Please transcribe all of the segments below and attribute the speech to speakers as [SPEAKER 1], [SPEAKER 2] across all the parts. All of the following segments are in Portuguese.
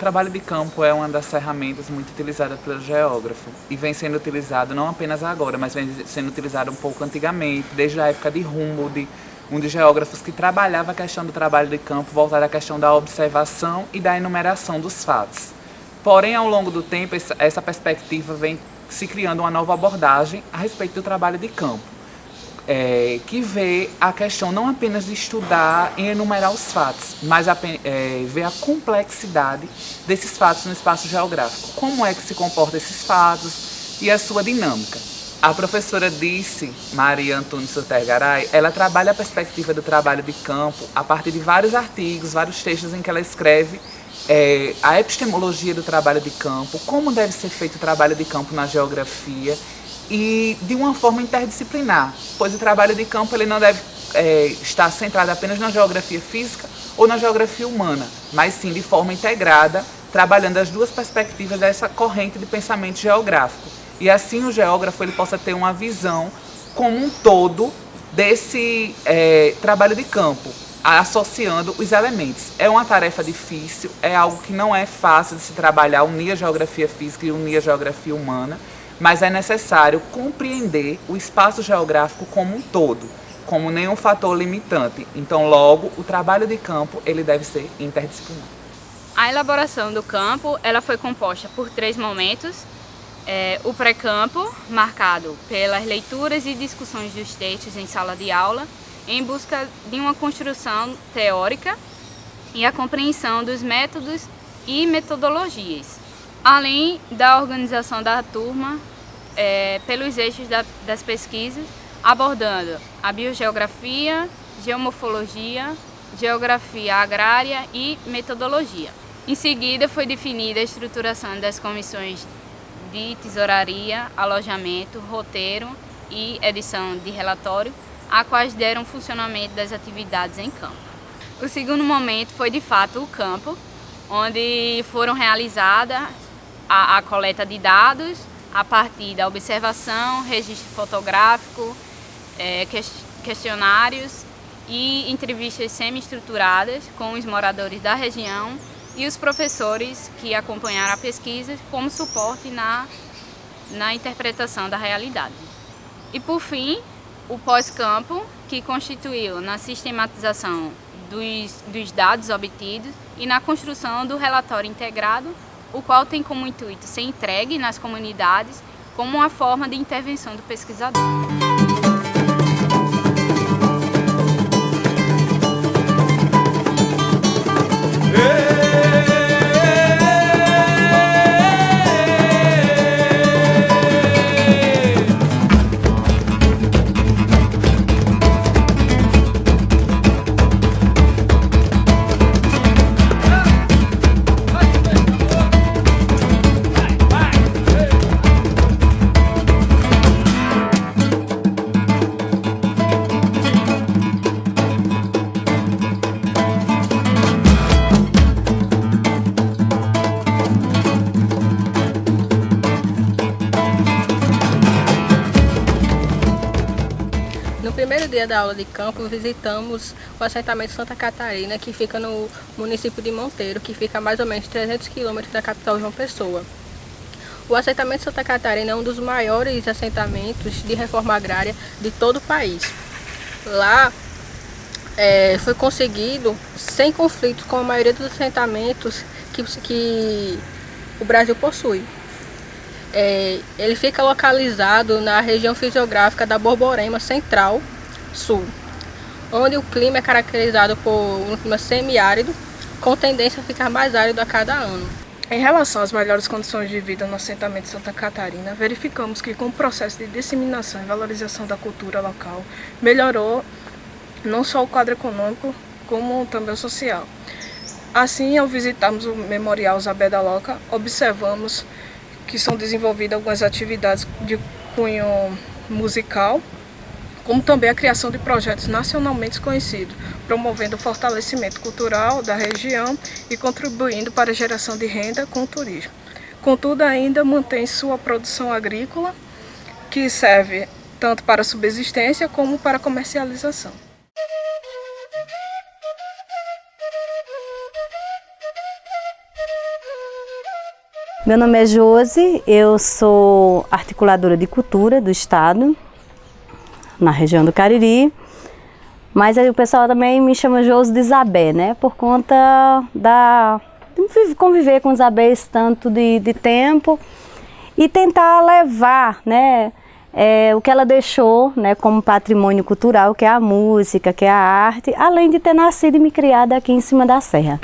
[SPEAKER 1] trabalho de campo é uma das ferramentas muito utilizadas pelo geógrafo e vem sendo utilizado não apenas agora, mas vem sendo utilizado um pouco antigamente, desde a época de Humboldt, um dos geógrafos que trabalhava a questão do trabalho de campo voltada à questão da observação e da enumeração dos fatos. Porém, ao longo do tempo, essa perspectiva vem se criando uma nova abordagem a respeito do trabalho de campo, que vê a questão não apenas de estudar e enumerar os fatos, mas ver a complexidade desses fatos no espaço geográfico. Como é que se comportam esses fatos e a sua dinâmica. A professora Dice Maria Antunes Sotergaray, ela trabalha a perspectiva do trabalho de campo a partir de vários artigos, vários textos em que ela escreve a epistemologia do trabalho de campo, como deve ser feito o trabalho de campo na geografia e de uma forma interdisciplinar, pois o trabalho de campo ele não deve estar centrado apenas na geografia física ou na geografia humana, mas sim de forma integrada, trabalhando as duas perspectivas dessa corrente de pensamento geográfico. E assim o geógrafo ele possa ter uma visão como um todo desse trabalho de campo, associando os elementos. É uma tarefa difícil, é algo que não é fácil de se trabalhar, unir a geografia física e unir a geografia humana, mas é necessário compreender o espaço geográfico como um todo, como nenhum fator limitante. Então, logo, o trabalho de campo ele deve ser interdisciplinar.
[SPEAKER 2] A elaboração do campo ela foi composta por 3 momentos. O pré-campo, marcado pelas leituras e discussões dos textos em sala de aula, em busca de uma construção teórica e a compreensão dos métodos e metodologias, além da organização da turma pelos eixos das pesquisas, abordando a biogeografia, geomorfologia, geografia agrária e metodologia. Em seguida, foi definida a estruturação das comissões de tesouraria, alojamento, roteiro e edição de relatório, a quais deram funcionamento das atividades em campo. O segundo momento foi de fato o campo, onde foram realizadas a coleta de dados a partir da observação, registro fotográfico, questionários e entrevistas semi-estruturadas com os moradores da região e os professores que acompanharam a pesquisa como suporte na interpretação da realidade. E por fim, o pós-campo, que constituiu na sistematização dos dados obtidos e na construção do relatório integrado, o qual tem como intuito ser entregue nas comunidades como uma forma de intervenção do pesquisador.
[SPEAKER 3] No primeiro dia da aula de campo, visitamos o assentamento Santa Catarina, que fica no município de Monteiro, que fica a mais ou menos 300 quilômetros da capital João Pessoa. O assentamento Santa Catarina é um dos maiores assentamentos de reforma agrária de todo o país. Lá foi conseguido sem conflitos com a maioria dos assentamentos que o Brasil possui. Ele fica localizado na região fisiográfica da Borborema Central-Sul, onde o clima é caracterizado por um clima semiárido, com tendência a ficar mais árido a cada ano.
[SPEAKER 4] Em relação às melhores condições de vida no assentamento Santa Catarina, verificamos que com o processo de disseminação e valorização da cultura local, melhorou não só o quadro econômico, como também o social. Assim, ao visitarmos o Memorial Zabé da Loca, observamos que são desenvolvidas algumas atividades de cunho musical, como também a criação de projetos nacionalmente conhecidos, promovendo o fortalecimento cultural da região e contribuindo para a geração de renda com o turismo. Contudo, ainda mantém sua produção agrícola, que serve tanto para subsistência como para comercialização.
[SPEAKER 5] Meu nome é Josi, eu sou articuladora de cultura do estado, na região do Cariri, mas aí o pessoal também me chama Josi de Isabé, né? Por conta de conviver com Isabé tanto de tempo e tentar levar, né, o que ela deixou, né, como patrimônio cultural, que é a música, que é a arte, além de ter nascido e me criado aqui em cima da serra.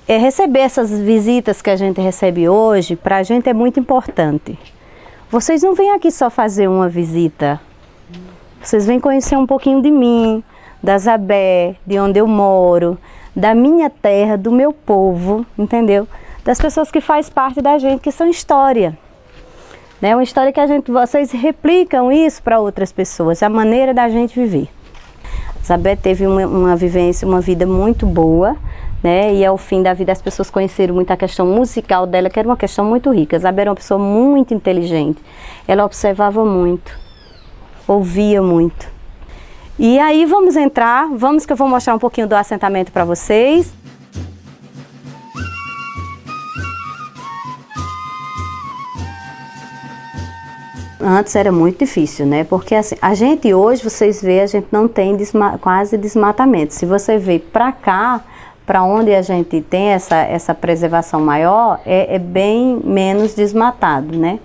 [SPEAKER 5] Receber essas visitas que a gente recebe hoje, para a gente é muito importante. Vocês não vêm aqui só fazer uma visita, vocês vêm conhecer um pouquinho de mim, da Isabé, de onde eu moro, da minha terra, do meu povo, entendeu? Das pessoas que fazem parte da gente, que são história. Né? Uma história que vocês replicam isso para outras pessoas, a maneira da gente viver. Isabé teve uma vivência, uma vida muito boa, né? E ao fim da vida as pessoas conheceram muito a questão musical dela, que era uma questão muito rica. Isabé era uma pessoa muito inteligente, ela observava muito, ouvia muito. E aí vamos que eu vou mostrar um pouquinho do assentamento para vocês. Antes era muito difícil, né? Porque assim, a gente hoje, vocês veem, a gente não tem quase desmatamento. Se você veio para cá, para onde a gente tem essa preservação maior, é bem menos desmatado, né?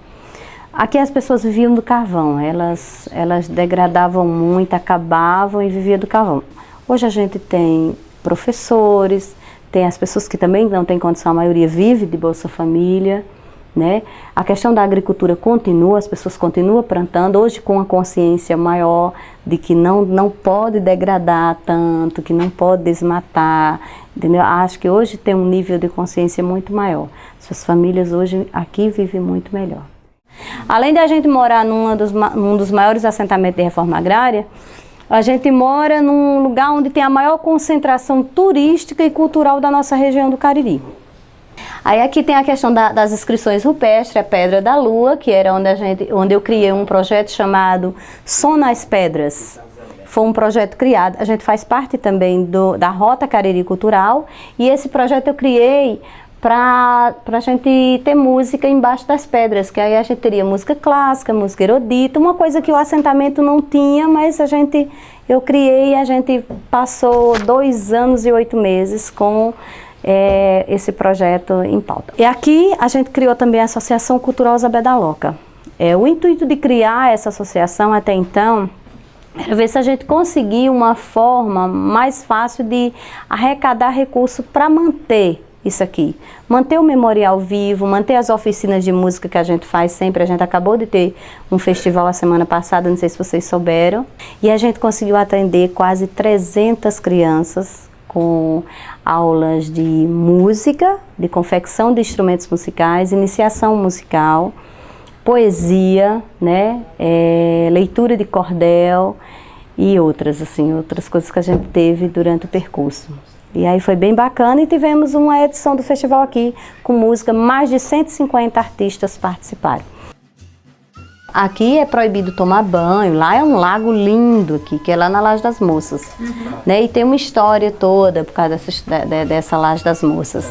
[SPEAKER 5] Aqui as pessoas viviam do carvão, elas degradavam muito, acabavam e viviam do carvão. Hoje a gente tem professores, tem as pessoas que também não têm condição, a maioria vive de Bolsa Família, né? A questão da agricultura continua, as pessoas continuam plantando, hoje com a consciência maior de que não pode degradar tanto, que não pode desmatar, entendeu? Acho que hoje tem um nível de consciência muito maior. As famílias hoje aqui vivem muito melhor. Além de a gente morar num dos maiores assentamentos de reforma agrária, a gente mora num lugar onde tem a maior concentração turística e cultural da nossa região do Cariri. Aí aqui tem a questão das inscrições rupestres, a Pedra da Lua, que era onde eu criei um projeto chamado Som nas Pedras. Foi um projeto criado, a gente faz parte também da Rota Cariri Cultural, e esse projeto eu criei para a gente ter música embaixo das pedras, que aí a gente teria música clássica, música erudita, uma coisa que o assentamento não tinha, mas eu criei e a gente passou 2 anos e 8 meses com esse projeto em pauta. E aqui a gente criou também a Associação Cultural Isabé da Loca. O intuito de criar essa associação até então era ver se a gente conseguia uma forma mais fácil de arrecadar recursos para manter isso aqui. Manter o memorial vivo, manter as oficinas de música que a gente faz sempre. A gente acabou de ter um festival a semana passada, não sei se vocês souberam. E a gente conseguiu atender quase 300 crianças com aulas de música, de confecção de instrumentos musicais, iniciação musical, poesia, né, leitura de cordel e outras coisas que a gente teve durante o percurso. E aí foi bem bacana e tivemos uma edição do festival aqui com música, mais de 150 artistas participaram. Aqui é proibido tomar banho, lá é um lago lindo aqui, que é lá na Laje das Moças. Né? E tem uma história toda por causa dessa Laje das Moças.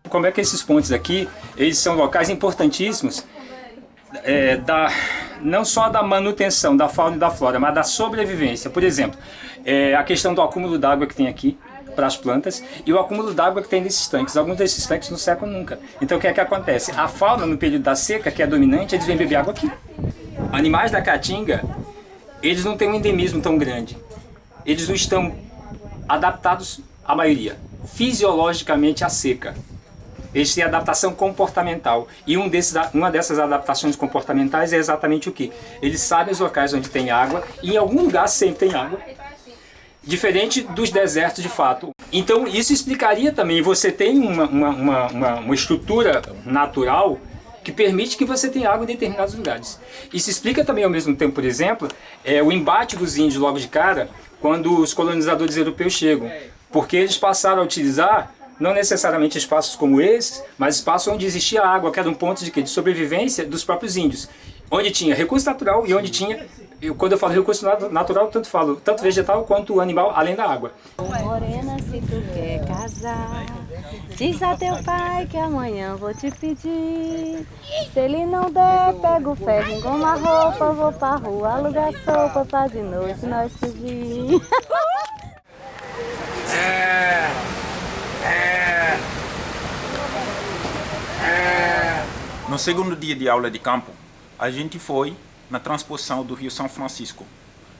[SPEAKER 6] Como é que esses pontos aqui, eles são locais importantíssimos, não só da manutenção da fauna e da flora, mas da sobrevivência. Por exemplo, a questão do acúmulo d'água que tem aqui para as plantas e o acúmulo d'água que tem nesses tanques. Alguns desses tanques não secam nunca. Então o que é que acontece? A fauna no período da seca, que é dominante, eles vêm beber água aqui. Animais da caatinga, eles não têm um endemismo tão grande. Eles não estão adaptados, a maioria, fisiologicamente à seca. Eles têm adaptação comportamental. E uma dessas adaptações comportamentais é exatamente o quê? Eles sabem os locais onde tem água, e em algum lugar sempre tem água, diferente dos desertos de fato. Então isso explicaria também, você tem uma estrutura natural que permite que você tenha água em determinados lugares. Isso explica também ao mesmo tempo, por exemplo, o embate dos índios logo de cara, quando os colonizadores europeus chegam. Porque eles passaram a utilizar não necessariamente espaços como esses, mas espaços onde existia água, que eram pontos de sobrevivência dos próprios índios, onde tinha recurso natural e onde tinha, quando eu falo recurso natural, tanto vegetal quanto animal, além da água.
[SPEAKER 5] Morena, se tu quer casar, diz a teu pai que amanhã vou te pedir. Se ele não der, pega o ferro, engoma a roupa, vou pra rua, alugar sopa pra de noite nós fugir.
[SPEAKER 7] No segundo dia de aula de campo, a gente foi na transposição do Rio São Francisco,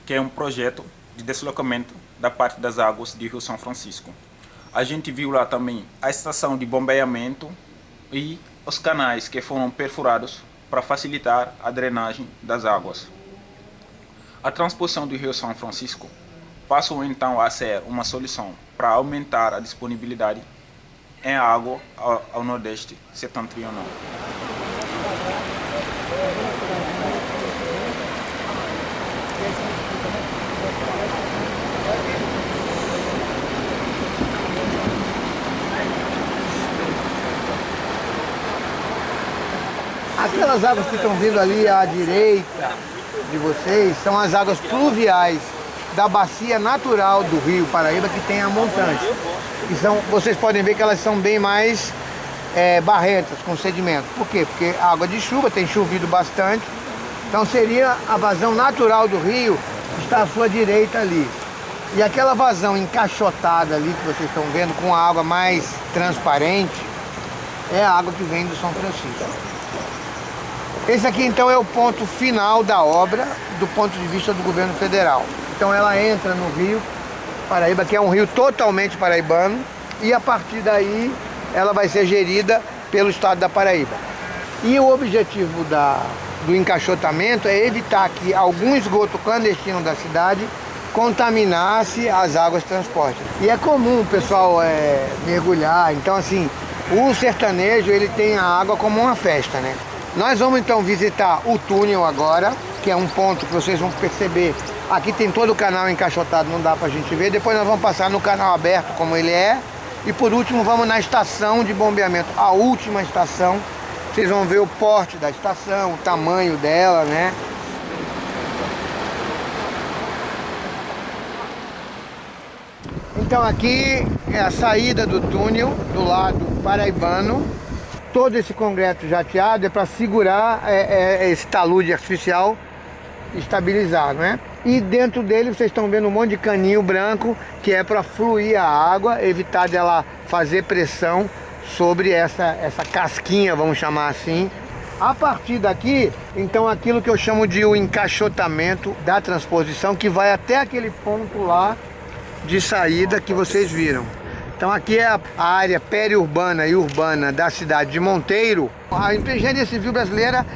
[SPEAKER 7] que é um projeto de deslocamento da parte das águas do Rio São Francisco. A gente viu lá também a estação de bombeamento e os canais que foram perfurados para facilitar a drenagem das águas. A transposição do Rio São Francisco passou então a ser uma solução para aumentar a disponibilidade em água ao Nordeste setentrional.
[SPEAKER 8] Aquelas águas que estão vindo ali à direita de vocês são as águas pluviais da bacia natural do Rio Paraíba, que tem a montante. Vocês podem ver que elas são bem mais barrentas com sedimento. Por quê? Porque a água de chuva tem chovido bastante, então seria a vazão natural do rio, que está à sua direita ali. E aquela vazão encaixotada ali que vocês estão vendo, com a água mais transparente, é a água que vem do São Francisco. Esse aqui então é o ponto final da obra do ponto de vista do governo federal. Então ela entra no Rio Paraíba, que é um rio totalmente paraibano, e a partir daí ela vai ser gerida pelo estado da Paraíba. E o objetivo do encaixotamento é evitar que algum esgoto clandestino da cidade contaminasse as águas de transporte. E é comum o pessoal mergulhar, então assim, o sertanejo ele tem a água como uma festa, né? Nós vamos então visitar o túnel agora, que é um ponto que vocês vão perceber. Aqui tem todo o canal encaixotado, não dá pra gente ver. Depois nós vamos passar no canal aberto como ele é. E por último vamos na estação de bombeamento, a última estação. Vocês vão ver o porte da estação, o tamanho dela, né? Então aqui é a saída do túnel do lado paraibano. Todo esse concreto jateado é para segurar esse talude artificial estabilizado, né? E dentro dele vocês estão vendo um monte de caninho branco, que é para fluir a água, evitar dela fazer pressão sobre essa casquinha, vamos chamar assim. A partir daqui, então, aquilo que eu chamo de o encaixotamento da transposição, que vai até aquele ponto lá de saída que vocês viram. Então aqui é a área periurbana e urbana da cidade de Monteiro. A engenharia civil brasileira,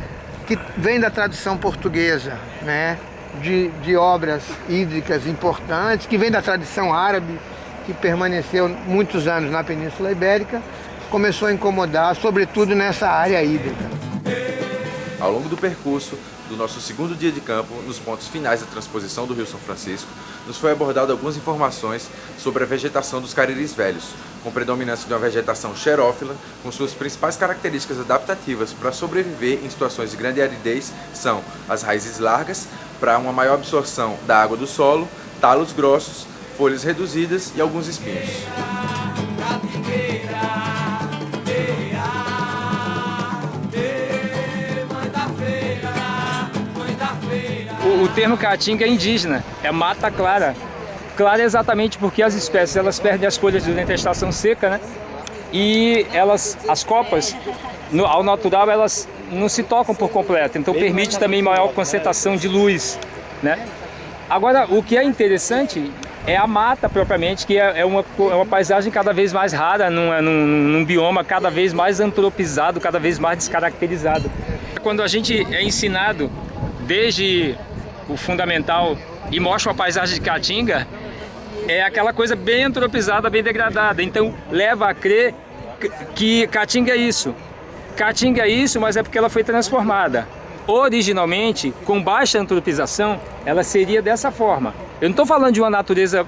[SPEAKER 8] que vem da tradição portuguesa, né, de obras hídricas importantes, que vem da tradição árabe, que permaneceu muitos anos na Península Ibérica, começou a incomodar, sobretudo nessa área hídrica.
[SPEAKER 9] Ao longo do percurso do nosso segundo dia de campo, nos pontos finais da transposição do Rio São Francisco, nos foi abordado algumas informações sobre a vegetação dos Cariris velhos, com predominância de uma vegetação xerófila, com suas principais características adaptativas para sobreviver em situações de grande aridez são as raízes largas, para uma maior absorção da água do solo, talos grossos, folhas reduzidas e alguns espinhos.
[SPEAKER 6] O termo caatinga é indígena, é mata clara. Clara exatamente porque as espécies elas perdem as folhas durante a estação seca, né? E as copas, ao natural, elas não se tocam por completo, então permite também maior concentração de luz, né? Agora, o que é interessante é a mata propriamente, que é uma paisagem cada vez mais rara, num bioma cada vez mais antropizado, cada vez mais descaracterizado. Quando a gente é ensinado desde o fundamental e mostra uma paisagem de caatinga, é aquela coisa bem antropizada, bem degradada. Então leva a crer que caatinga é isso. Caatinga é isso, mas é porque ela foi transformada. Originalmente, com baixa antropização, ela seria dessa forma. Eu não estou falando de uma natureza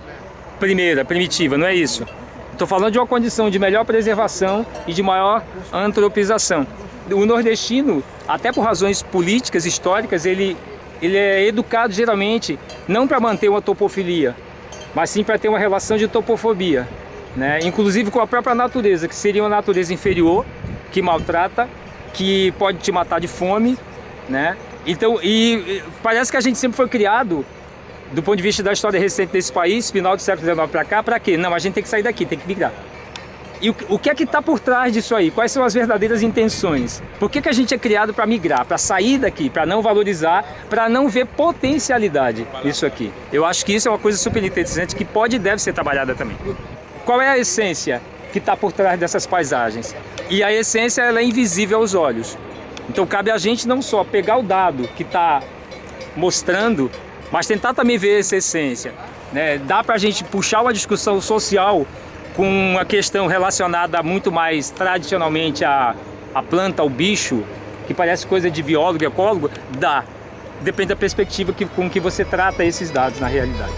[SPEAKER 6] primitiva, não é isso. Estou falando de uma condição de melhor preservação e de maior antropização. O nordestino, até por razões políticas, históricas, ele é educado geralmente não para manter uma topofilia, mas sim para ter uma relação de topofobia, né? Inclusive com a própria natureza, que seria uma natureza inferior, que maltrata, que pode te matar de fome, né? Então, e parece que a gente sempre foi criado, do ponto de vista da história recente desse país, final do século XIX para cá, para quê? Não, a gente tem que sair daqui, tem que migrar. E o que é que está por trás disso aí? Quais são as verdadeiras intenções? Por que a gente é criado para migrar, para sair daqui, para não valorizar, para não ver potencialidade nisso aqui? Eu acho que isso é uma coisa super interessante que pode e deve ser trabalhada também. Qual é a essência que está por trás dessas paisagens? E a essência ela é invisível aos olhos. Então cabe a gente não só pegar o dado que está mostrando, mas tentar também ver essa essência, né? Dá para a gente puxar uma discussão social com uma questão relacionada muito mais tradicionalmente à planta, ao bicho, que parece coisa de biólogo e ecólogo? Dá. Depende da perspectiva com que você trata esses dados na realidade.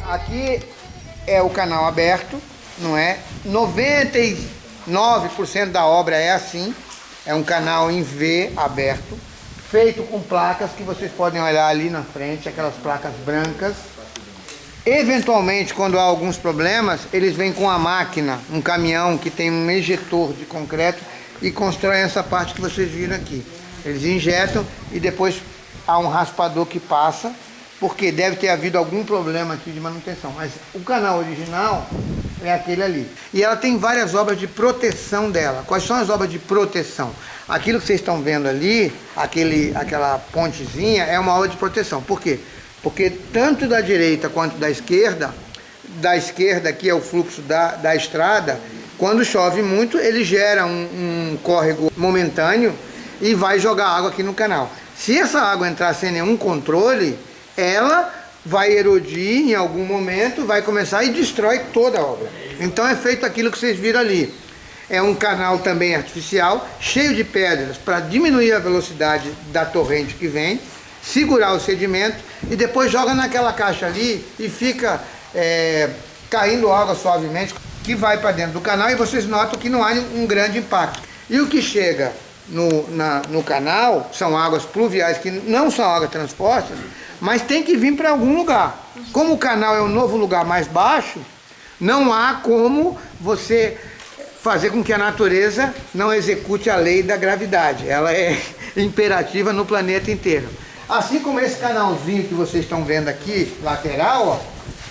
[SPEAKER 8] Aqui é o canal aberto, não é? 99% da obra é assim, é um canal em V aberto, feito com placas que vocês podem olhar ali na frente, aquelas placas brancas. Eventualmente, quando há alguns problemas, eles vêm com a máquina, um caminhão que tem um ejetor de concreto e constroem essa parte que vocês viram aqui. Eles injetam e depois há um raspador que passa, porque deve ter havido algum problema aqui de manutenção. Mas o canal original é aquele ali. E ela tem várias obras de proteção dela. Quais são as obras de proteção? Aquilo que vocês estão vendo ali, aquela pontezinha, é uma obra de proteção. Por quê? Porque tanto da direita quanto da esquerda aqui é o fluxo da estrada, quando chove muito, ele gera um córrego momentâneo e vai jogar água aqui no canal. Se essa água entrar sem nenhum controle, ela vai erodir em algum momento, vai começar e destrói toda a obra. Então é feito aquilo que vocês viram ali. É um canal também artificial, cheio de pedras, para diminuir a velocidade da torrente que vem, segurar o sedimento e depois joga naquela caixa ali e fica caindo água suavemente, que vai para dentro do canal e vocês notam que não há um grande impacto. E o que chega no canal são águas pluviais, que não são águas transpostas, mas tem que vir para algum lugar. Como o canal é um novo lugar mais baixo, não há como você fazer com que a natureza não execute a lei da gravidade. Ela é imperativa no planeta inteiro. Assim como esse canalzinho que vocês estão vendo aqui, lateral, ó,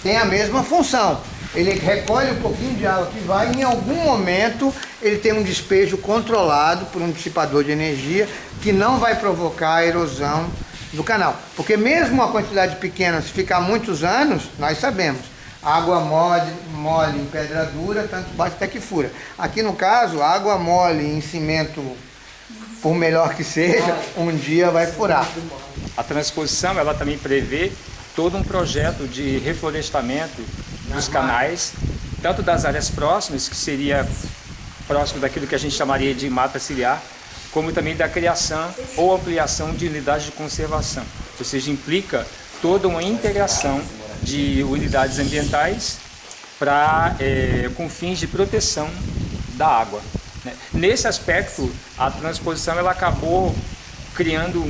[SPEAKER 8] tem a mesma função. Ele recolhe um pouquinho de água que vai e em algum momento ele tem um despejo controlado por um dissipador de energia que não vai provocar a erosão do canal. Porque mesmo uma quantidade pequena, se ficar muitos anos, nós sabemos, água mole em pedra dura, tanto bate até que fura. Aqui no caso, água mole em cimento, por melhor que seja, um dia vai furar.
[SPEAKER 6] A transposição, ela também prevê todo um projeto de reflorestamento dos canais, tanto das áreas próximas, que seria próximo daquilo que a gente chamaria de mata ciliar, como também da criação ou ampliação de unidades de conservação. Ou seja, implica toda uma integração de unidades ambientais com fins de proteção da água. Nesse aspecto, a transposição ela acabou criando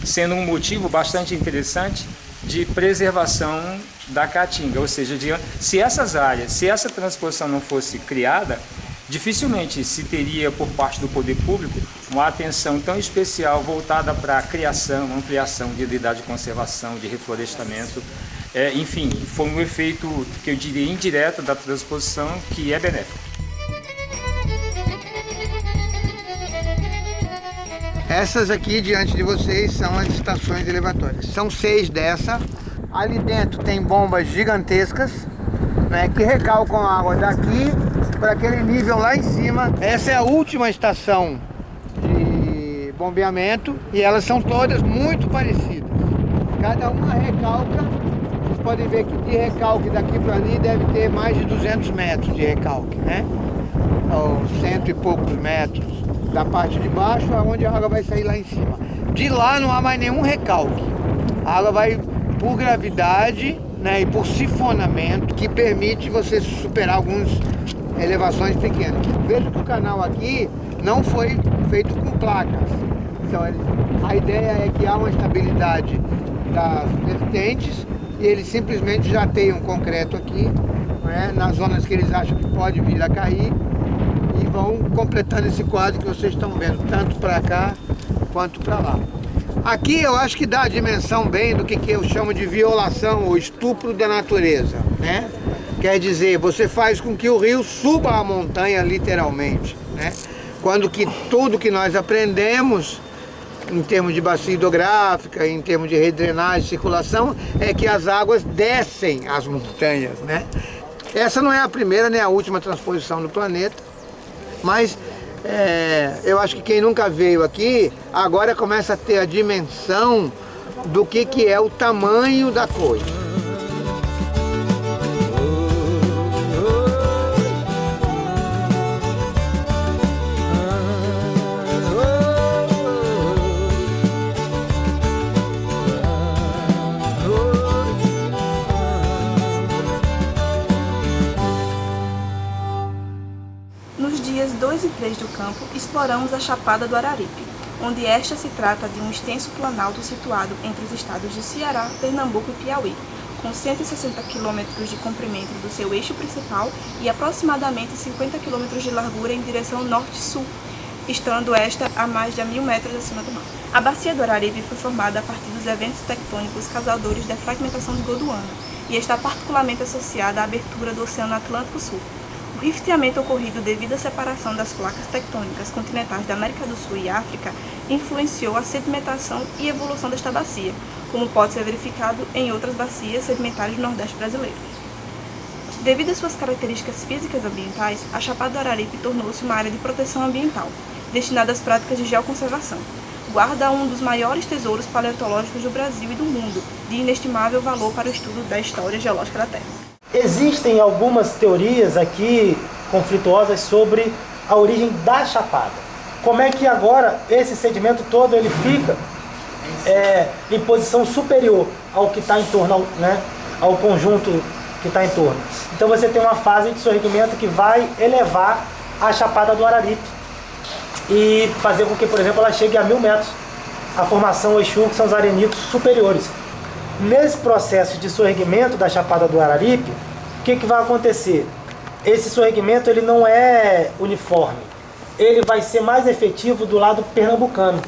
[SPEAKER 6] sendo um motivo bastante interessante de preservação da caatinga, ou seja, se essas áreas, se essa transposição não fosse criada, dificilmente se teria por parte do poder público uma atenção tão especial voltada para a criação, ampliação de unidade de conservação, de reflorestamento. Enfim, foi um efeito que eu diria indireto da transposição que é benéfico.
[SPEAKER 8] Essas aqui diante de vocês são as estações elevatórias. São 6 dessa. Ali dentro tem bombas gigantescas, né, que recalcam a água daqui para aquele nível lá em cima. Essa é a última estação de bombeamento e elas são todas muito parecidas. Cada uma recalca, vocês podem ver que de recalque daqui para ali deve ter mais de 200 metros de recalque, né? Ou 100 e poucos metros. da parte de baixo, aonde a água vai sair lá em cima. De lá não há mais nenhum recalque. A água vai por gravidade, né, e por sifonamento, que permite você superar algumas elevações pequenas. Veja que o canal aqui não foi feito com placas. Então, a ideia é que há uma estabilidade das vertentes e eles simplesmente já têm um concreto aqui, né, nas zonas que eles acham que pode vir a cair, e vão completando esse quadro que vocês estão vendo, tanto para cá quanto para lá. Aqui eu acho que dá a dimensão bem do que eu chamo de violação ou estupro da natureza, né? Quer dizer, você faz com que o rio suba a montanha literalmente, né? Quando que tudo que nós aprendemos em termos de bacia hidrográfica, em termos de redrenagem, circulação, é que as águas descem as montanhas, né? Essa não é a primeira nem a última transposição do planeta, mas eu acho que quem nunca veio aqui, agora começa a ter a dimensão do que é o tamanho da coisa.
[SPEAKER 10] Nos dias 2 e 3 do campo, exploramos a Chapada do Araripe, onde esta se trata de um extenso planalto situado entre os estados de Ceará, Pernambuco e Piauí, com 160 km de comprimento do seu eixo principal e aproximadamente 50 km de largura em direção norte-sul, estando esta a mais de 1.000 metros acima do mar. A Bacia do Araripe foi formada a partir dos eventos tectônicos causadores da fragmentação de Gondwana e está particularmente associada à abertura do Oceano Atlântico Sul. O rifteamento ocorrido devido à separação das placas tectônicas continentais da América do Sul e África influenciou a sedimentação e evolução desta bacia, como pode ser verificado em outras bacias sedimentares do Nordeste brasileiro. Devido às suas características físicas ambientais, a Chapada do Araripe tornou-se uma área de proteção ambiental, destinada às práticas de geoconservação. Guarda um dos maiores tesouros paleontológicos do Brasil e do mundo, de inestimável valor para o estudo da história geológica da Terra.
[SPEAKER 11] Existem algumas teorias aqui conflituosas sobre a origem da Chapada. Como é que agora esse sedimento todo ele fica em posição superior ao que está em torno, né, ao conjunto que está em torno. Então você tem uma fase de sorrimento que vai elevar a Chapada do Araripe e fazer com que, por exemplo, ela chegue a 1.000 metros. A formação Exu, que são os arenitos superiores. Nesse processo de sorrimento da Chapada do Araripe, o que vai acontecer? Esse sorrimento ele não é uniforme, ele vai ser mais efetivo do lado pernambucano.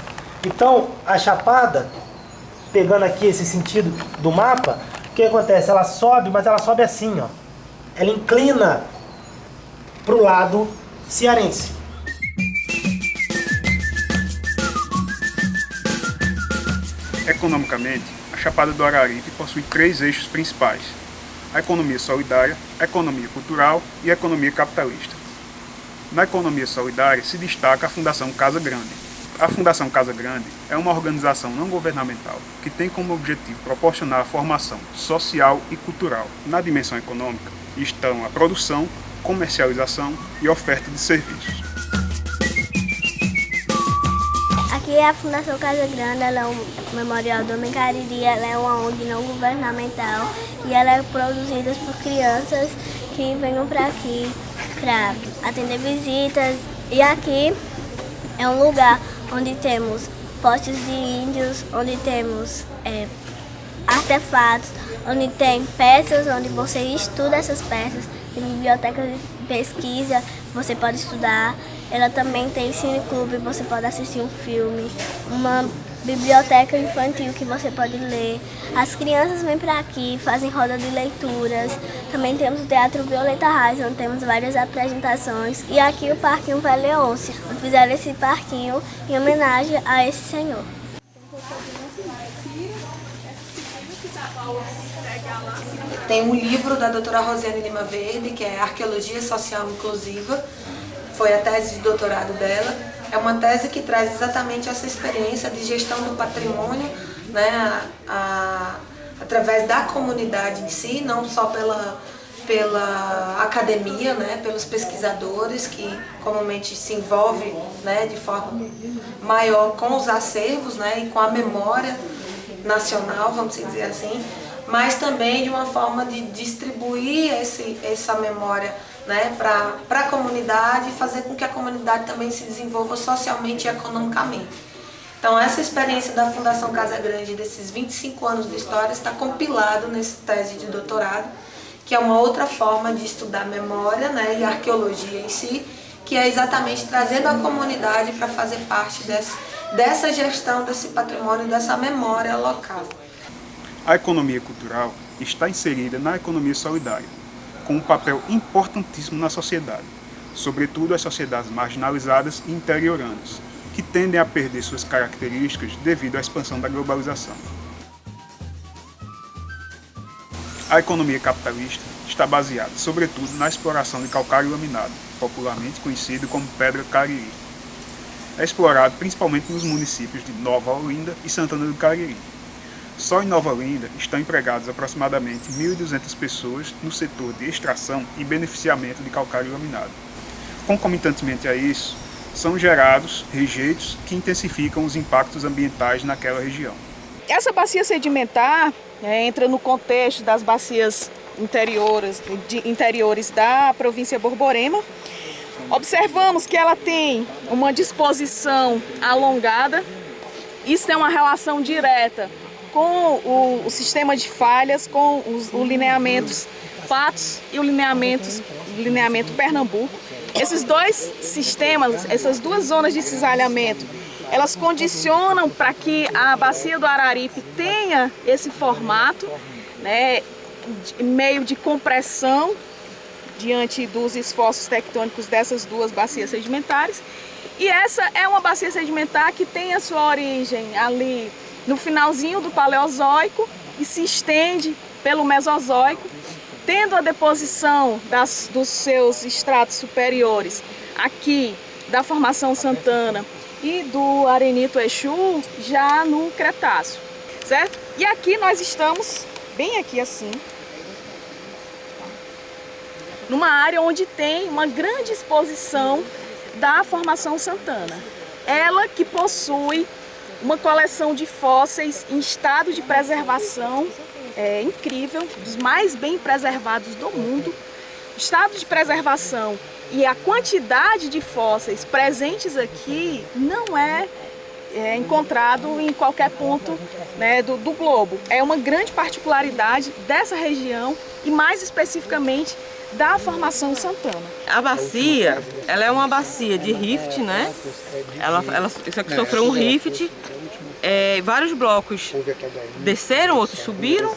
[SPEAKER 11] Então, a Chapada, pegando aqui esse sentido do mapa, o que acontece? Ela sobe, mas ela sobe assim, ó. Ela inclina para o lado cearense.
[SPEAKER 12] Economicamente, a Chapada do Araripe possui 3 eixos principais: a economia solidária, a economia cultural e a economia capitalista. Na economia solidária se destaca a Fundação Casa Grande. A Fundação Casa Grande é uma organização não governamental que tem como objetivo proporcionar a formação social e cultural. Na dimensão econômica estão a produção, comercialização e oferta de serviços.
[SPEAKER 13] Aqui é a Fundação Casa Grande, ela é um memorial do Homem Cariri, ela é uma ONG não governamental e ela é produzida por crianças que venham para aqui para atender visitas. E aqui é um lugar onde temos postes de índios, onde temos artefatos, onde tem peças, onde você estuda essas peças, tem biblioteca de pesquisa, você pode estudar. Ela também tem cineclube, você pode assistir um filme, uma biblioteca infantil que você pode ler. As crianças vêm para aqui, fazem roda de leituras. Também temos o Teatro Violeta Reis, onde temos várias apresentações. E aqui o Parquinho Veleonce, onde fizeram esse parquinho em homenagem a esse senhor.
[SPEAKER 14] Tem um livro da doutora Rosiane Lima Verde, que é Arqueologia Social Inclusiva. Foi a tese de doutorado dela. É uma tese que traz exatamente essa experiência de gestão do patrimônio, né, através da comunidade em si, não só pela academia, né, pelos pesquisadores que comumente se envolvem, né, de forma maior com os acervos, né, e com a memória nacional, vamos dizer assim, mas também de uma forma de distribuir essa memória, né, para a comunidade e fazer com que a comunidade também se desenvolva socialmente e economicamente. Então, essa experiência da Fundação Casa Grande, desses 25 anos de história, está compilado nessa tese de doutorado, que é uma outra forma de estudar memória, né, e arqueologia em si, que é exatamente trazendo a comunidade para fazer parte dessa gestão desse patrimônio, dessa memória local.
[SPEAKER 12] A economia cultural está inserida na economia solidária, com um papel importantíssimo na sociedade, sobretudo as sociedades marginalizadas e interioranas, que tendem a perder suas características devido à expansão da globalização. A economia capitalista está baseada, sobretudo, na exploração de calcário laminado, popularmente conhecido como pedra Cariri. É explorado principalmente nos municípios de Nova Olinda e Santana do Cariri. Só em Nova Olinda estão empregadas aproximadamente 1.200 pessoas no setor de extração e beneficiamento de calcário laminado. Concomitantemente a isso, são gerados rejeitos que intensificam os impactos ambientais naquela região.
[SPEAKER 4] Essa bacia sedimentar entra no contexto das bacias interiores da província Borborema. Observamos que ela tem uma disposição alongada. Isso tem uma relação direta com o sistema de falhas, com os lineamentos Patos e o lineamento Pernambuco. Esses dois sistemas, essas duas zonas de cisalhamento, elas condicionam para que a bacia do Araripe tenha esse formato, né, meio de compressão diante dos esforços tectônicos dessas duas bacias sedimentares. E essa é uma bacia sedimentar que tem a sua origem ali no finalzinho do Paleozoico e se estende pelo Mesozoico, tendo a deposição dos seus estratos superiores aqui da Formação Santana e do Arenito Exu já no Cretáceo, certo? E aqui nós estamos, bem aqui assim, numa área onde tem uma grande exposição da Formação Santana. Ela que possui uma coleção de fósseis em estado de preservação incrível, dos mais bem preservados do mundo. O estado de preservação e a quantidade de fósseis presentes aqui não é encontrado em qualquer ponto, né, do globo. É uma grande particularidade dessa região e mais especificamente da Formação Santana.
[SPEAKER 15] A bacia, ela é uma bacia de rift, né? Ela isso aqui sofreu um rift. Vários blocos desceram, outros subiram,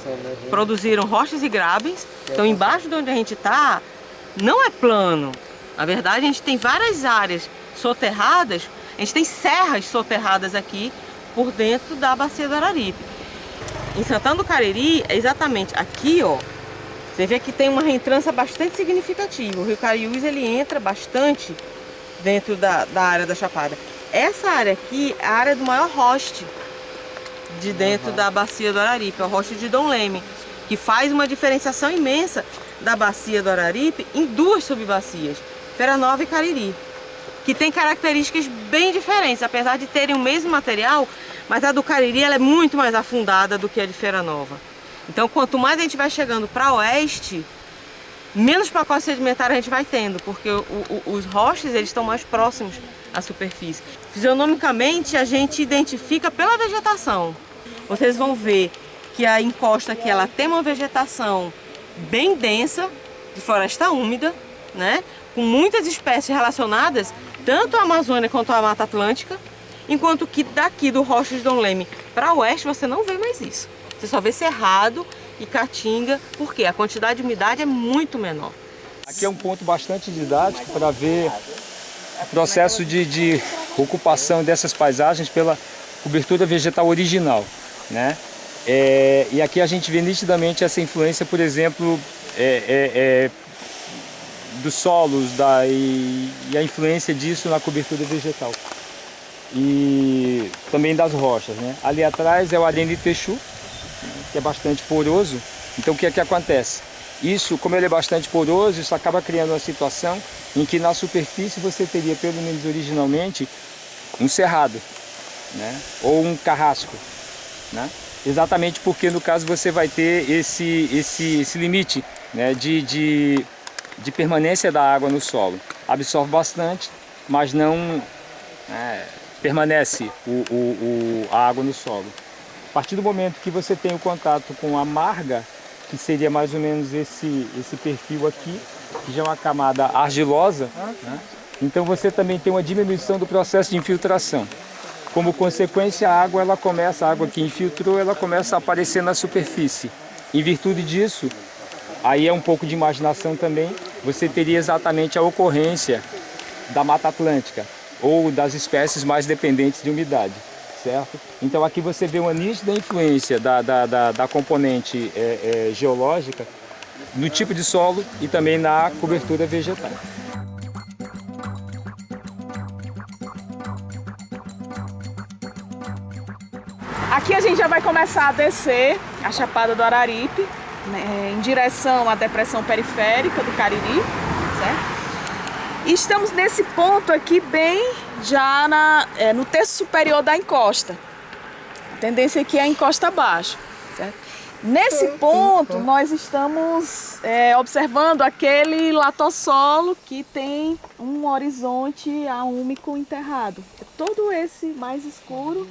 [SPEAKER 15] produziram rochas e grabens. Então, embaixo de onde a gente está, não é plano. Na verdade, a gente tem várias áreas soterradas, a gente tem serras soterradas aqui por dentro da bacia do Araripe. Em Santana do Cariri, é exatamente aqui, ó, você vê que tem uma reentrância bastante significativa. O rio Cariús, ele entra bastante dentro da área da Chapada. Essa área aqui é a área do maior hoste de dentro da bacia do Araripe, é o hoste de Dom Leme, que faz uma diferenciação imensa da bacia do Araripe em duas subbacias, Feira Nova e Cariri, que tem características bem diferentes, apesar de terem o mesmo material, mas a do Cariri ela é muito mais afundada do que a de Feira Nova. Então, quanto mais a gente vai chegando para oeste, menos pacote sedimentar a gente vai tendo, porque os roches eles estão mais próximos à superfície. Fisionomicamente, a gente identifica pela vegetação. Vocês vão ver que a encosta aqui ela tem uma vegetação bem densa, de floresta úmida, né? Com muitas espécies relacionadas, tanto à Amazônia quanto à Mata Atlântica, enquanto que daqui do Rocha de Dom Leme para oeste você não vê mais isso. Você só vê cerrado e caatinga, porque a quantidade de umidade é muito menor.
[SPEAKER 6] Aqui é um ponto bastante didático para ver o processo de ocupação dessas paisagens pela cobertura vegetal original, né? E aqui a gente vê nitidamente essa influência, por exemplo, dos solos e a influência disso na cobertura vegetal. E também das rochas, né? Ali atrás é o Arenito Exu, que é bastante poroso. Então o que é que acontece? Isso, como ele é bastante poroso, isso acaba criando uma situação em que na superfície você teria, pelo menos originalmente, um cerrado, né? Ou um carrasco, né? Exatamente porque no caso você vai ter esse limite, né, de permanência da água no solo. Absorve bastante, mas não permanece a água no solo. A partir do momento que você tem o contato com a marga, que seria mais ou menos esse perfil aqui, que já é uma camada argilosa, né? Então você também tem uma diminuição do processo de infiltração. Como consequência, a água que infiltrou, ela começa a aparecer na superfície. Em virtude disso, aí é um pouco de imaginação também, você teria exatamente a ocorrência da Mata Atlântica, ou das espécies mais dependentes de umidade, certo? Então aqui você vê uma nítida influência da componente geológica no tipo de solo e também na cobertura vegetal.
[SPEAKER 4] Aqui a gente já vai começar a descer a Chapada do Araripe, né, em direção à depressão periférica do Cariri, certo? E estamos nesse ponto aqui bem já no terço superior da encosta. A tendência aqui é a encosta abaixo, certo? Nesse ponto nós estamos observando aquele latossolo que tem um horizonte úmico enterrado. Todo esse mais escuro.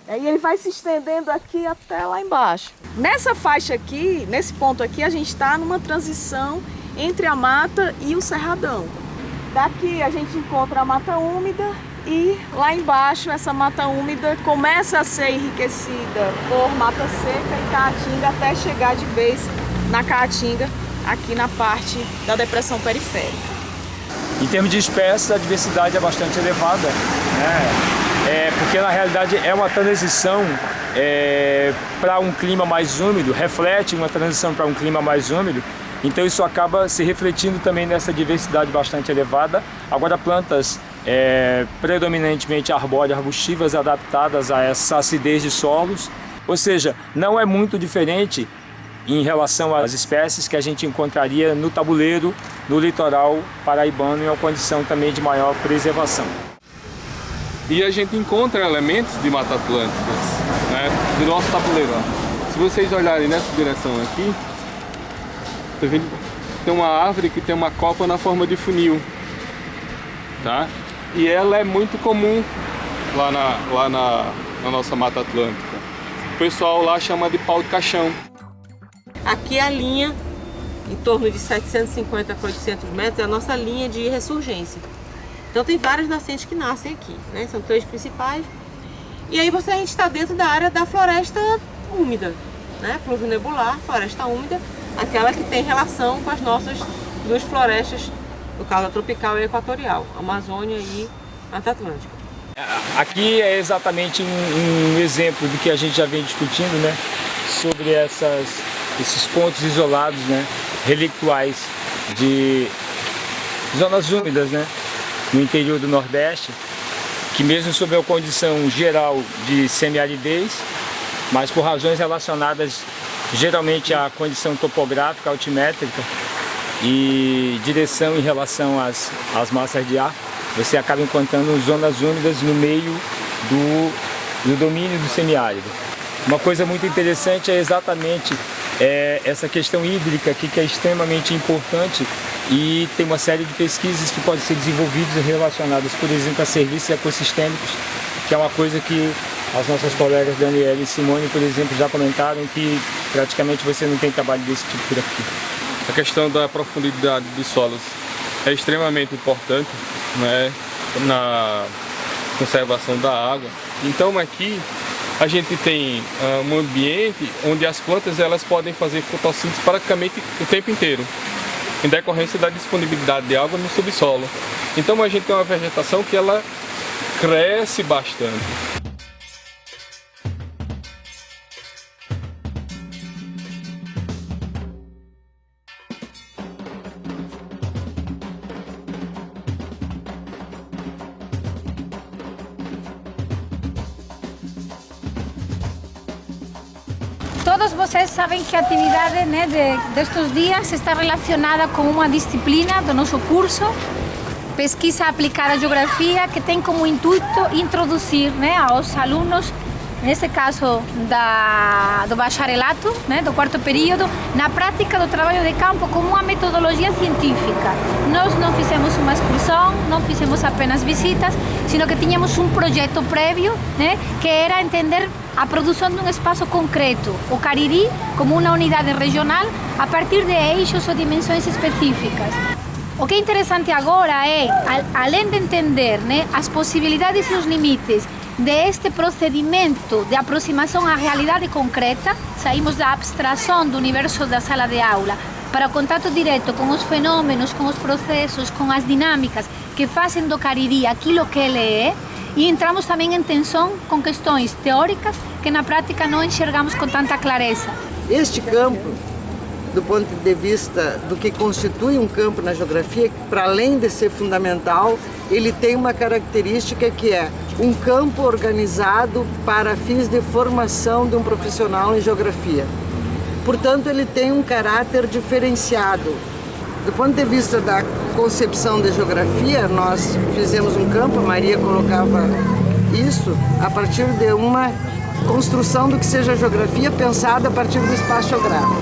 [SPEAKER 4] E ele vai se estendendo aqui até lá embaixo. Nessa faixa aqui, nesse ponto aqui, a gente está numa transição entre a mata e o cerradão. Daqui a gente encontra a mata úmida e lá embaixo essa mata úmida começa a ser enriquecida por mata seca e caatinga até chegar de vez na caatinga aqui na parte da depressão periférica.
[SPEAKER 6] Em termos de espécies, a diversidade é bastante elevada, né? Porque na realidade é uma transição para um clima mais úmido, reflete uma transição para um clima mais úmido, então isso acaba se refletindo também nessa diversidade bastante elevada. Agora plantas predominantemente arbóreas, arbustivas, adaptadas a essa acidez de solos, ou seja, não é muito diferente em relação às espécies que a gente encontraria no tabuleiro, no litoral paraibano, em uma condição também de maior preservação.
[SPEAKER 16] E a gente encontra elementos de Mata Atlântica, né, do nosso tabuleiro. Se vocês olharem nessa direção aqui, tá vendo? Tem uma árvore que tem uma copa na forma de funil, tá? E ela é muito comum lá na nossa Mata Atlântica. O pessoal lá chama de pau de caixão.
[SPEAKER 15] Aqui a linha, em torno de 750 a 800 metros, é a nossa linha de ressurgência. Então tem várias nascentes que nascem aqui, né? São três principais. E aí a gente está dentro da área da floresta úmida, né? Pluvionebular, floresta úmida, aquela que tem relação com as nossas duas florestas, no caso a tropical e a equatorial, Amazônia e Mata Atlântica.
[SPEAKER 6] Aqui é exatamente um exemplo do que a gente já vem discutindo, né? Sobre esses pontos isolados, né? Relictuais de zonas úmidas, né? No interior do Nordeste, que mesmo sob a condição geral de semiaridez, mas por razões relacionadas geralmente à condição topográfica, altimétrica e direção em relação às massas de ar, você acaba encontrando zonas úmidas no meio do domínio do semiárido. Uma coisa muito interessante é exatamente essa questão hídrica aqui, que é extremamente importante, e tem uma série de pesquisas que podem ser desenvolvidas e relacionadas, por exemplo, a serviços ecossistêmicos, que é uma coisa que as nossas colegas Daniela e Simone, por exemplo, já comentaram, que praticamente você não tem trabalho desse tipo por aqui.
[SPEAKER 16] A questão da profundidade dos solos é extremamente importante, né, na conservação da água. Então aqui a gente tem um ambiente onde as plantas elas podem fazer fotossíntese praticamente o tempo inteiro, em decorrência da disponibilidade de água no subsolo. Então a gente tem uma vegetação que ela cresce bastante.
[SPEAKER 17] todos vocês sabem que a atividade, né, destes dias está relacionada com uma disciplina do nosso curso, Pesquisa Aplicada à Geografia, que tem como intuito introduzir, né, aos alunos, nesse caso do bacharelato, né, do quarto período, na prática do trabalho de campo como uma metodologia científica. Nós não fizemos uma excursão, não fizemos apenas visitas, sino que tínhamos um projeto prévio, né, que era entender a produção de um espaço concreto, o Cariri, como uma unidade regional, a partir de eixos ou dimensões específicas. O que é interessante agora é, além de entender, né, as possibilidades e os limites deste procedimento de aproximação à realidade concreta, saímos da abstração do universo da sala de aula para o contato direto com os fenômenos, com os processos, com as dinâmicas que fazem do Cariri aquilo que ele é, e entramos também em tensão com questões teóricas que na prática não enxergamos com tanta clareza.
[SPEAKER 18] Este campo, do ponto de vista do que constitui um campo na geografia, para além de ser fundamental, ele tem uma característica que é um campo organizado para fins de formação de um profissional em geografia. Portanto, ele tem um caráter diferenciado. Do ponto de vista da concepção da geografia, nós fizemos um campo, a Maria colocava isso, a partir de uma construção do que seja geografia pensada a partir do espaço geográfico.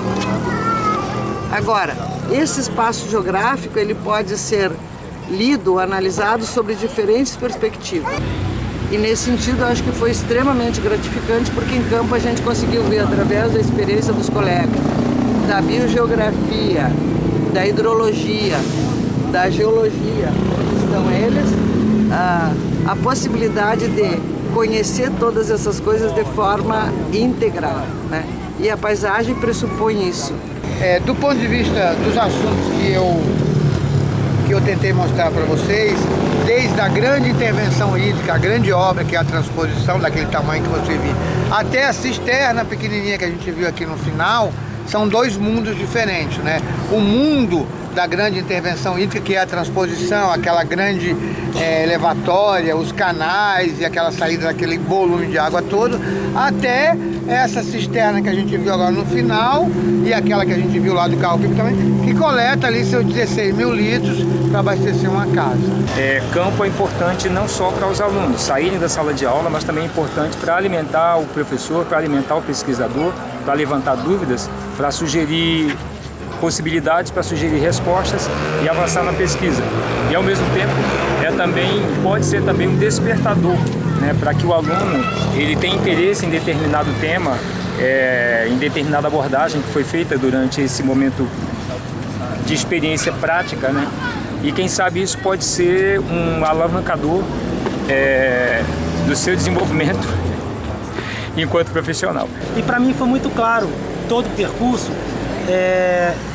[SPEAKER 18] Agora, esse espaço geográfico ele pode ser lido, analisado sobre diferentes perspectivas. E nesse sentido, eu acho que foi extremamente gratificante, porque em campo a gente conseguiu ver, através da experiência dos colegas, da biogeografia, da hidrologia, da geologia, onde estão eles, a possibilidade de conhecer todas essas coisas de forma integral, né? E a paisagem pressupõe isso.
[SPEAKER 8] Do ponto de vista dos assuntos que eu tentei mostrar para vocês, desde a grande intervenção hídrica, a grande obra que é a transposição daquele tamanho que você viu, até a cisterna pequenininha que a gente viu aqui no final, são dois mundos diferentes, né? O mundo da grande intervenção hídrica, que é a transposição, aquela grande elevatória, os canais e aquela saída daquele volume de água todo, até essa cisterna que a gente viu agora no final e aquela que a gente viu lá do Carro-Pipa também, que coleta ali seus 16 mil litros para abastecer uma casa.
[SPEAKER 6] Campo é importante não só para os alunos saírem da sala de aula, mas também é importante para alimentar o professor, para alimentar o pesquisador, para levantar dúvidas, para sugerir possibilidades, para sugerir respostas e avançar na pesquisa. E ao mesmo tempo pode ser também um despertador, né, para que o aluno ele tenha interesse em determinado tema, em determinada abordagem que foi feita durante esse momento de experiência prática, né? E quem sabe isso pode ser um alavancador do seu desenvolvimento enquanto profissional.
[SPEAKER 11] E para mim foi muito claro todo o percurso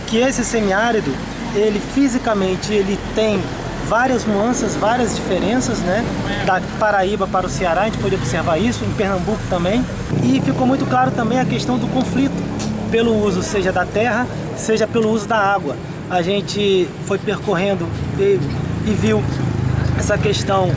[SPEAKER 11] que esse semiárido, ele fisicamente ele tem várias nuances, várias diferenças, né? Da Paraíba para o Ceará, a gente pode observar isso, em Pernambuco também. E ficou muito claro também a questão do conflito pelo uso, seja da terra, seja pelo uso da água. A gente foi percorrendo e viu essa questão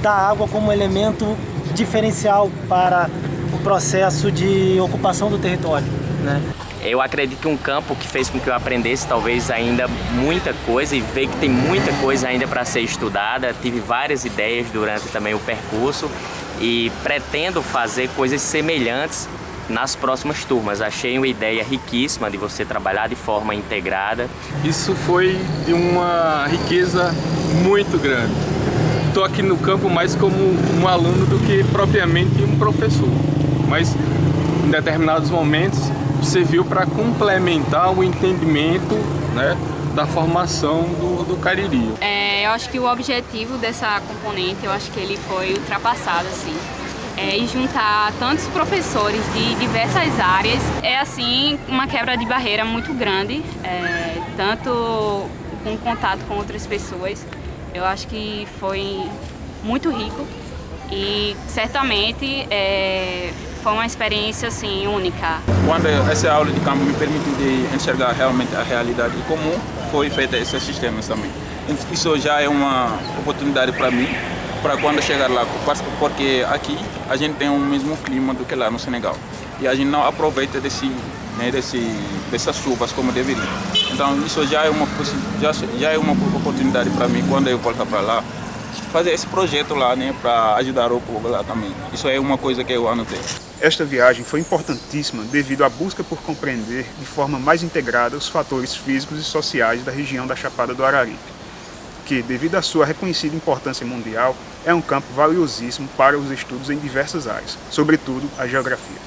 [SPEAKER 11] da água como elemento diferencial para o processo de ocupação do território, né?
[SPEAKER 19] Eu acredito que um campo que fez com que eu aprendesse talvez ainda muita coisa e ver que tem muita coisa ainda para ser estudada. Tive várias ideias durante também o percurso e pretendo fazer coisas semelhantes nas próximas turmas. Achei uma ideia riquíssima de você trabalhar de forma integrada.
[SPEAKER 16] Isso foi de uma riqueza muito grande. Estou aqui no campo mais como um aluno do que propriamente um professor, mas em determinados momentos serviu para complementar o entendimento, né, da formação do Cariri.
[SPEAKER 2] Eu acho que o objetivo dessa componente, eu acho que ele foi ultrapassado, assim. E juntar tantos professores de diversas áreas é, assim, uma quebra de barreira muito grande, tanto com contato com outras pessoas. Eu acho que foi muito rico e certamente foi uma experiência assim, única.
[SPEAKER 7] Quando essa aula de campo me permitiu de enxergar realmente a realidade comum, foi feita esses sistemas também. Isso já é uma oportunidade para mim, para quando chegar lá, porque aqui a gente tem o mesmo clima do que lá no Senegal. e a gente não aproveita dessas chuvas como deveria. Então isso já é uma oportunidade para mim, quando eu voltar para lá, fazer esse projeto lá, né, para ajudar o povo lá também. Isso é uma coisa que eu anotei.
[SPEAKER 12] Esta viagem foi importantíssima devido à busca por compreender de forma mais integrada os fatores físicos e sociais da região da Chapada do Araripe, que, devido à sua reconhecida importância mundial, é um campo valiosíssimo para os estudos em diversas áreas, sobretudo a geografia.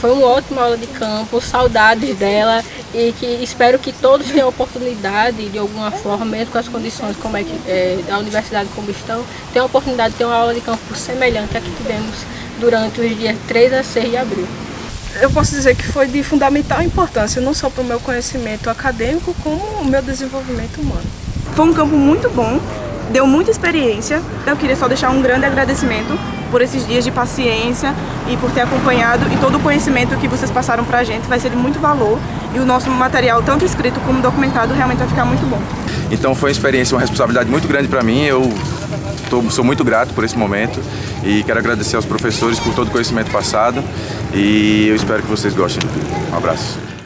[SPEAKER 3] Foi uma ótima aula de campo, saudades dela, e que espero que todos tenham oportunidade, de alguma forma, mesmo com as condições como da universidade como estão, tenham a oportunidade de ter uma aula de campo semelhante à que tivemos durante os dias 3 a 6 de abril.
[SPEAKER 4] Eu posso dizer que foi de fundamental importância, não só para o meu conhecimento acadêmico, como o meu desenvolvimento humano.
[SPEAKER 10] Foi um campo muito bom, deu muita experiência. Eu queria só deixar um grande agradecimento por esses dias de paciência e por ter acompanhado, e todo o conhecimento que vocês passaram para a gente vai ser de muito valor, e o nosso material, tanto escrito como documentado, realmente vai ficar muito bom.
[SPEAKER 9] Então foi uma experiência, uma responsabilidade muito grande para mim. Eu sou muito grato por esse momento e quero agradecer aos professores por todo o conhecimento passado, e eu espero que vocês gostem. Um abraço.